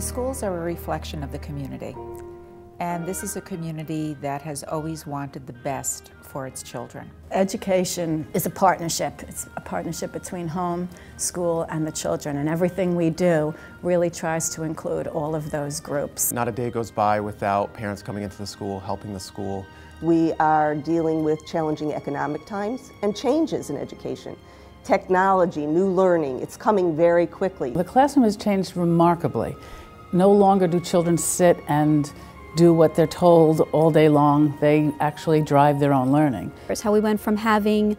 Schools are a reflection of the community, and this is a community that has always wanted the best for its children. Education is a partnership. It's a partnership between home, school, and the children, and everything we do really tries to include all of those groups. Not a day goes by without parents coming into the school, helping the school. We are dealing with challenging economic times and changes in education. Technology, new learning, it's coming very quickly. The classroom has changed remarkably. No longer do children sit and do what they're told all day long. They actually drive their own learning. It's how we went from having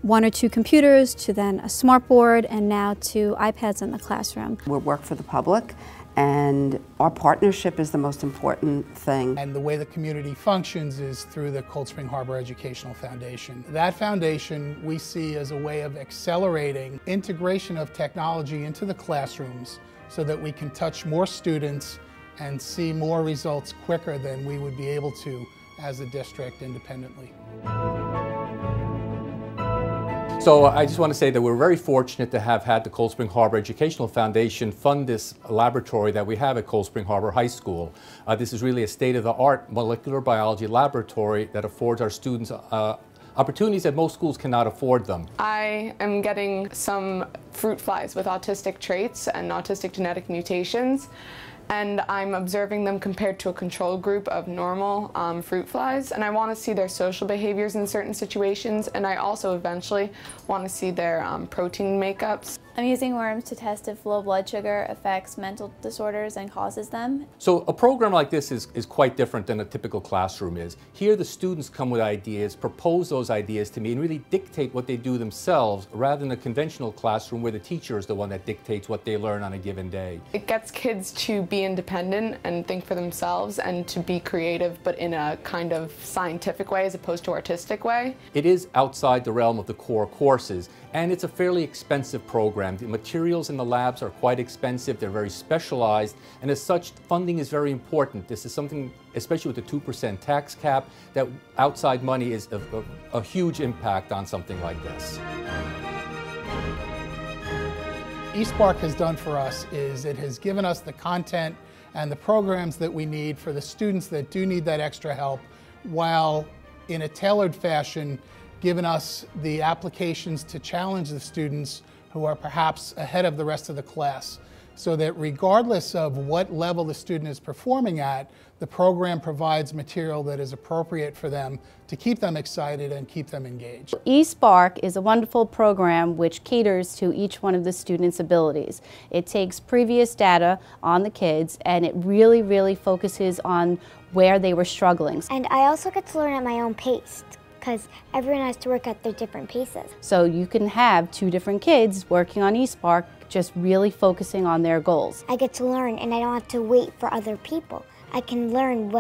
1 or 2 computers to then a smart board and now to iPads in the classroom. We work for the public, and our partnership is the most important thing. And the way the community functions is through the Cold Spring Harbor Educational Foundation. That foundation we see as a way of accelerating integration of technology into the classrooms so that we can touch more students and see more results quicker than we would be able to as a district independently. So I just want to say that we're very fortunate to have had the Cold Spring Harbor Educational Foundation fund this laboratory that we have at Cold Spring Harbor High School. This is really a state-of-the-art molecular biology laboratory that affords our students opportunities that most schools cannot afford them. I am getting some fruit flies with autistic traits and autistic genetic mutations, and I'm observing them compared to a control group of normal fruit flies, and I want to see their social behaviors in certain situations, and I also eventually want to see their protein makeups. I'm using worms to test if low blood sugar affects mental disorders and causes them. So a program like this is quite different than a typical classroom is. Here the students come with ideas, propose those ideas to me, and really dictate what they do themselves, rather than a conventional classroom where the teacher is the one that dictates what they learn on a given day. It gets kids to be independent and think for themselves and to be creative, but in a kind of scientific way as opposed to artistic way. It is outside the realm of the core courses, and it's a fairly expensive program. The materials in the labs are quite expensive, they're very specialized, and as such, funding is very important. This is something, especially with the 2% tax cap, that outside money is a huge impact on something like this. eSpark has done for us is it has given us the content and the programs that we need for the students that do need that extra help, while in a tailored fashion given us the applications to challenge the students who are perhaps ahead of the rest of the class, so that regardless of what level the student is performing at, the program provides material that is appropriate for them to keep them excited and keep them engaged. eSpark is a wonderful program which caters to each one of the students' abilities. It takes previous data on the kids and it really focuses on where they were struggling. And I also get to learn at my own pace, because everyone has to work at their different paces. So you can have 2 different kids working on eSpark, just really focusing on their goals. I get to learn and I don't have to wait for other people. I can learn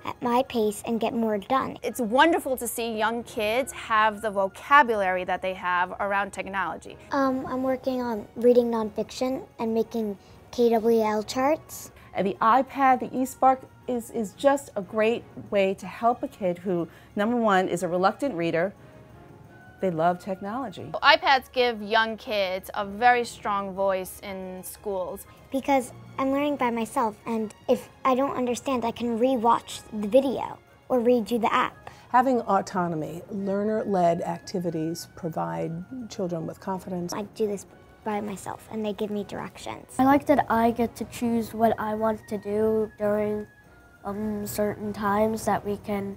at my pace and get more done. It's wonderful to see young kids have the vocabulary that they have around technology. I'm working on reading nonfiction and making KWL charts. And the iPad, the eSpark, is just a great way to help a kid who, number one, is a reluctant reader. They love technology. iPads give young kids a very strong voice in schools. Because I'm learning by myself, and if I don't understand, I can re-watch the video or redo the app. Having autonomy, learner-led activities provide children with confidence. I do this by myself, and they give me directions. I like that I get to choose what I want to do during certain times that we can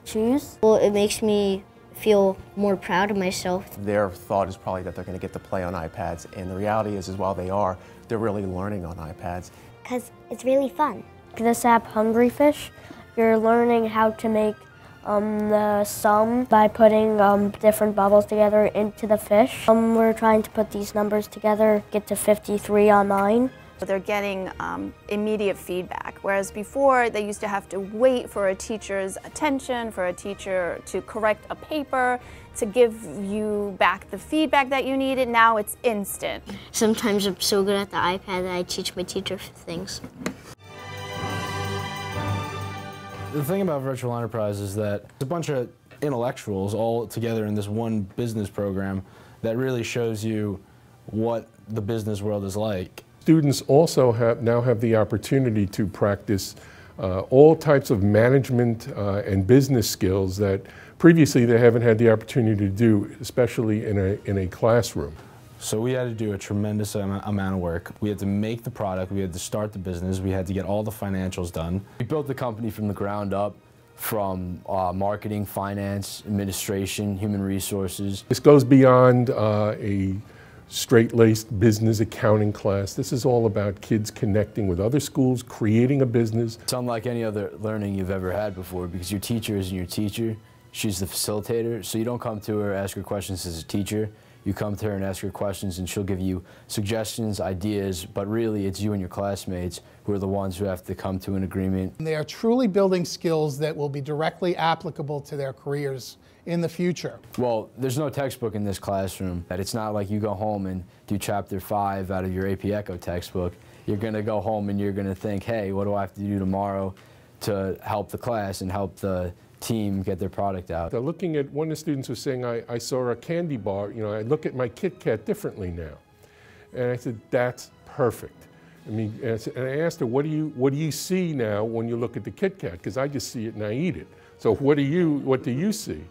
choose. Well, it makes me feel more proud of myself. Their thought is probably that they're going to get to play on iPads, and the reality is while they're really learning on iPads. Because it's really fun. This app, Hungry Fish, you're learning how to make the sum by putting different bubbles together into the fish. We're trying to put these numbers together, get to 53 on mine. They're getting immediate feedback, whereas before they used to have to wait for a teacher's attention, for a teacher to correct a paper, to give you back the feedback that you needed. Now it's instant. Sometimes I'm so good at the iPad that I teach my teacher things. The thing about Virtual Enterprise is that it's a bunch of intellectuals all together in this one business program that really shows you what the business world is like. Students also now have the opportunity to practice all types of management and business skills that previously they haven't had the opportunity to do, especially in a classroom. So we had to do a tremendous amount of work. We had to make the product, we had to start the business, we had to get all the financials done. We built the company from the ground up, from marketing, finance, administration, human resources. This goes beyond a straight-laced business accounting class. This is all about kids connecting with other schools, creating a business. It's unlike any other learning you've ever had before because your teacher isn't your teacher, she's the facilitator, so you don't come to her, ask her questions as a teacher. You come to her and ask her questions and she'll give you suggestions, ideas, but really it's you and your classmates who are the ones who have to come to an agreement. They are truly building skills that will be directly applicable to their careers in the future. Well, there's no textbook in this classroom. It's not like you go home and do chapter 5 out of your AP Echo textbook. You're going to go home and you're going to think, hey, what do I have to do tomorrow to help the class and help the team get their product out? Looking at, one of the students was saying, I saw a candy bar, you know, I look at my Kit Kat differently now. And I said, that's perfect. I mean, and I asked her, what do you see now when you look at the Kit Kat? Because I just see it and I eat it. So what do you see?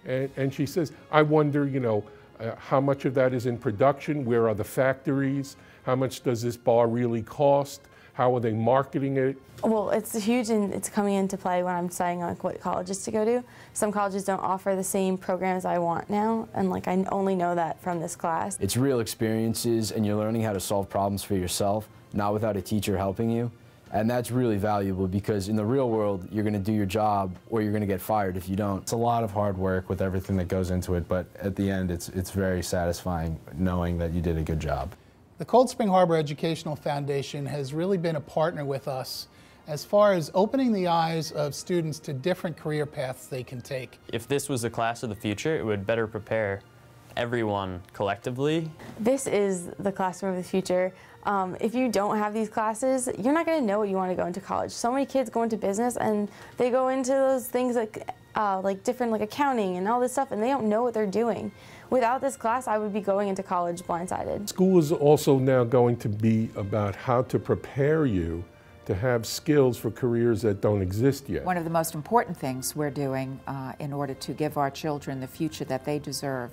And she says, I wonder, you know, how much of that is in production? Where are the factories? How much does this bar really cost? How are they marketing it? Well, it's huge and it's coming into play when I'm deciding like what colleges to go to. Some colleges don't offer the same programs I want now, and like I only know that from this class. It's real experiences and you're learning how to solve problems for yourself, not without a teacher helping you. And that's really valuable because in the real world, you're going to do your job or you're going to get fired if you don't. It's a lot of hard work with everything that goes into it, but at the end, it's very satisfying knowing that you did a good job. The Cold Spring Harbor Educational Foundation has really been a partner with us as far as opening the eyes of students to different career paths they can take. If this was a class of the future, it would better prepare everyone collectively. This is the classroom of the future. If you don't have these classes, you're not going to know what you want to go into college. So many kids go into business and they go into those things like different like accounting and all this stuff, and they don't know what they're doing. Without this class, I would be going into college blindsided. School is also now going to be about how to prepare you to have skills for careers that don't exist yet. One of the most important things we're doing in order to give our children the future that they deserve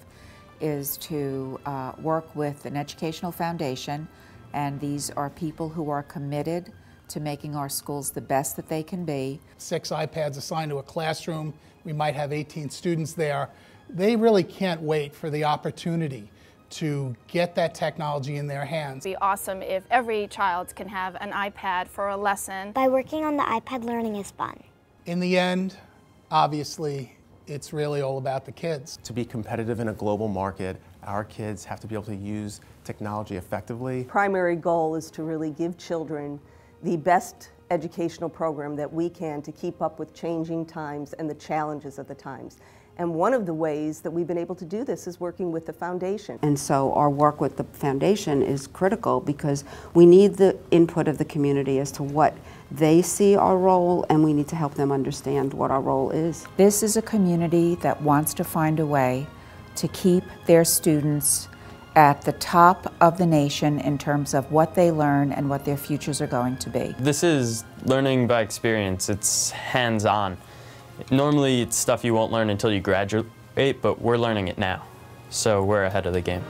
is to work with an educational foundation, and these are people who are committed to making our schools the best that they can be. 6 iPads assigned to a classroom, we might have 18 students there. They really can't wait for the opportunity to get that technology in their hands. It would be awesome if every child can have an iPad for a lesson. By working on the iPad, learning is fun. In the end, obviously, it's really all about the kids. To be competitive in a global market, our kids have to be able to use technology effectively. Primary goal is to really give children the best educational program that we can to keep up with changing times and the challenges of the times. And one of the ways that we've been able to do this is working with the foundation. And so our work with the foundation is critical because we need the input of the community as to what they see our role, and we need to help them understand what our role is. This is a community that wants to find a way to keep their students at the top of the nation in terms of what they learn and what their futures are going to be. This is learning by experience. It's hands-on. Normally, it's stuff you won't learn until you graduate, but we're learning it now. So we're ahead of the game.